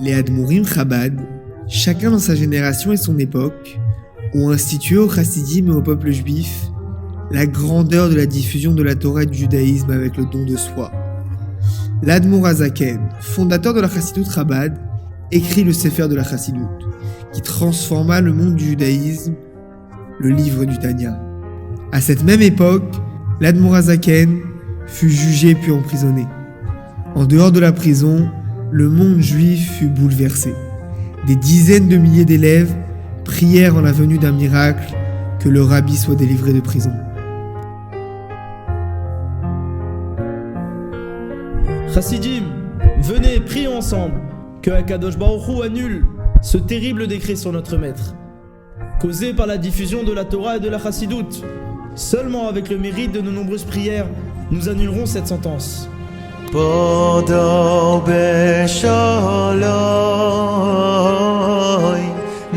Les Admorim Chabad, chacun dans sa génération et son époque, ont institué au chassidim et au peuple juif la grandeur de la diffusion de la Torah et du judaïsme avec le don de soi. L'Admor HaZaken, fondateur de la Chassidut Chabad, écrit le Sefer de la Chassidut, qui transforma le monde du judaïsme, le livre du Tanya. À cette même époque, l'Admor HaZaken fut jugé puis emprisonné. En dehors de la prison, le monde juif fut bouleversé. Des dizaines de milliers d'élèves prièrent en la venue d'un miracle, que le rabbi soit délivré de prison. Chassidim, venez, prions ensemble, que Akadosh Baruch Hu annule ce terrible décret sur notre maître, causé par la diffusion de la Torah et de la Chassidut. Seulement avec le mérite de nos nombreuses prières, nous annulerons cette sentence. Podo beshaloi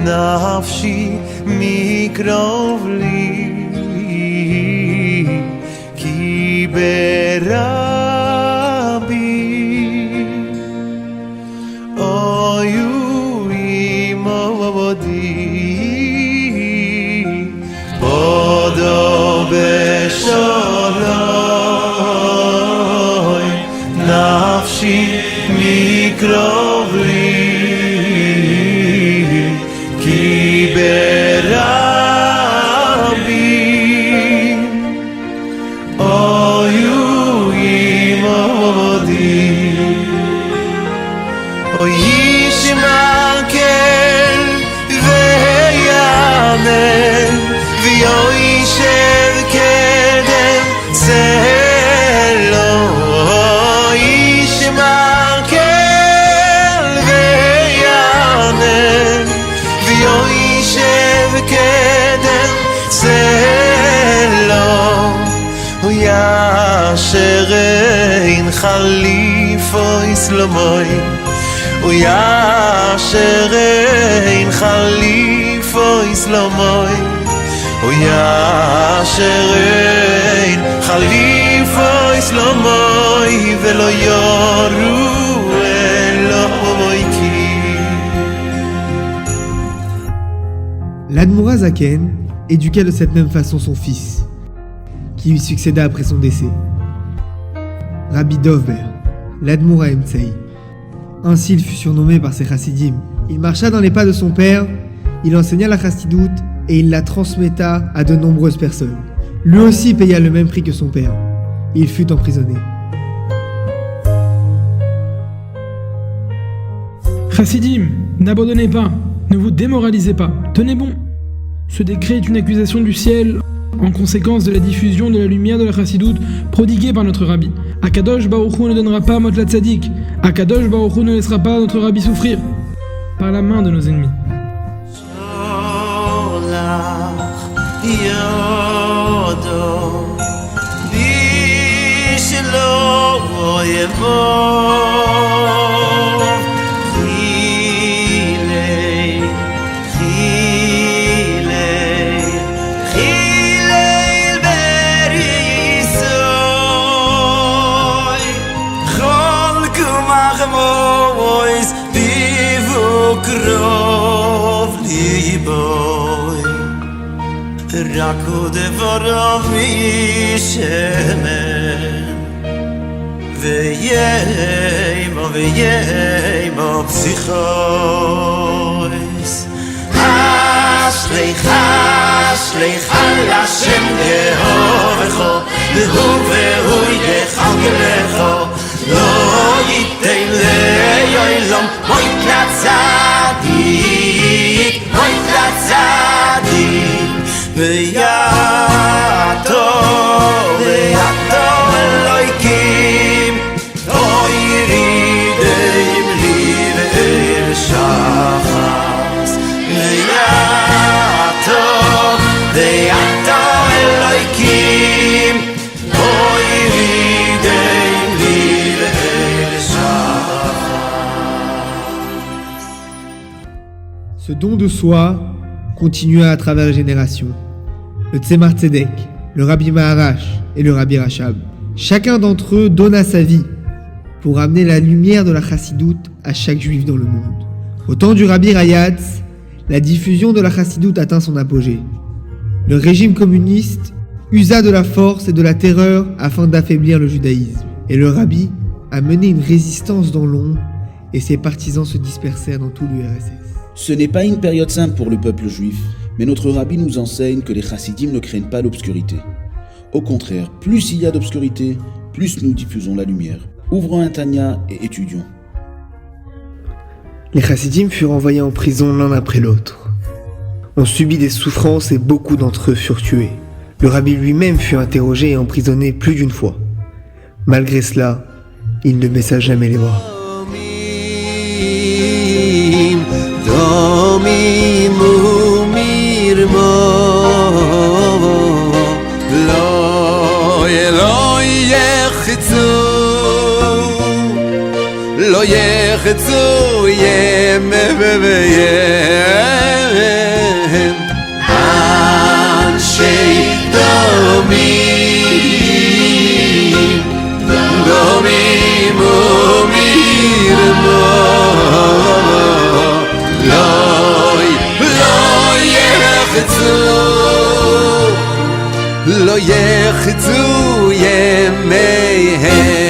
nafshi mikrov li ki berabi oyu imodi Podo beshaloi nafshi mikrov li ki berabi oyu imodi oyishmakel veyamen v'yoishev kedem zelo oyishmakel veyamen v'yoishev kedem zelo uyasherein chalifo islomoy uyasherein chalifo islomoy uyasherein chalifo islomoy velo yoru elomoiki. L'Admor HaZaken éduqua de cette même façon son fils, qui lui succéda après son décès, Rabbi Dovber, l'Admor HaEmtsei. Ainsi il fut surnommé par ses chassidim. Il marcha dans les pas de son père, il enseigna la chassidut et il la transmetta à de nombreuses personnes. Lui aussi paya le même prix que son père. Il fut emprisonné. Chassidim, n'abandonnez pas, ne vous démoralisez pas, tenez bon. Ce décret est une accusation du ciel en conséquence de la diffusion de la lumière de la chassidut prodiguée par notre rabbi. Akadosh Baruch Hu ne donnera pas mot la tzaddik. Akadosh Baruch Hu ne laissera pas notre rabbi souffrir par la main de nos ennemis. Raku devorov mishemen V'yeimo psichois Ashleich al Hashem Yehovecho V'hu yechalkelecho Lo yitein le'olam Moit latzadik Moit latzadik Ve'yato Elohim Toirideim li ve'er shachas Ve'yato Elohim Toirideim li ve'er shachas. Ce don de soi continua à travers les générations. Le Tzemar Tzedek, le Rabbi Maharash et le Rabbi Rachab. Chacun d'entre eux donna sa vie pour amener la lumière de la chassidoute à chaque juif dans le monde. Au temps du Rabbi Rayatz, la diffusion de la chassidoute atteint son apogée. Le régime communiste usa de la force et de la terreur afin d'affaiblir le judaïsme. Et le Rabbi a mené une résistance dans l'ombre et ses partisans se dispersèrent dans tout l'URSS. Ce n'est pas une période simple pour le peuple juif, mais notre Rabbi nous enseigne que les chassidim ne craignent pas l'obscurité. Au contraire, plus il y a d'obscurité, plus nous diffusons la lumière. Ouvrons un Tanya et étudions. Les chassidim furent envoyés en prison l'un après l'autre. On subit des souffrances et beaucoup d'entre eux furent tués. Le Rabbi lui-même fut interrogé et emprisonné plus d'une fois. Malgré cela, il ne baissa jamais les bras. לא יחצו ימי וביים אנשי דומים דומים ומרמו לא יחצו ימיהם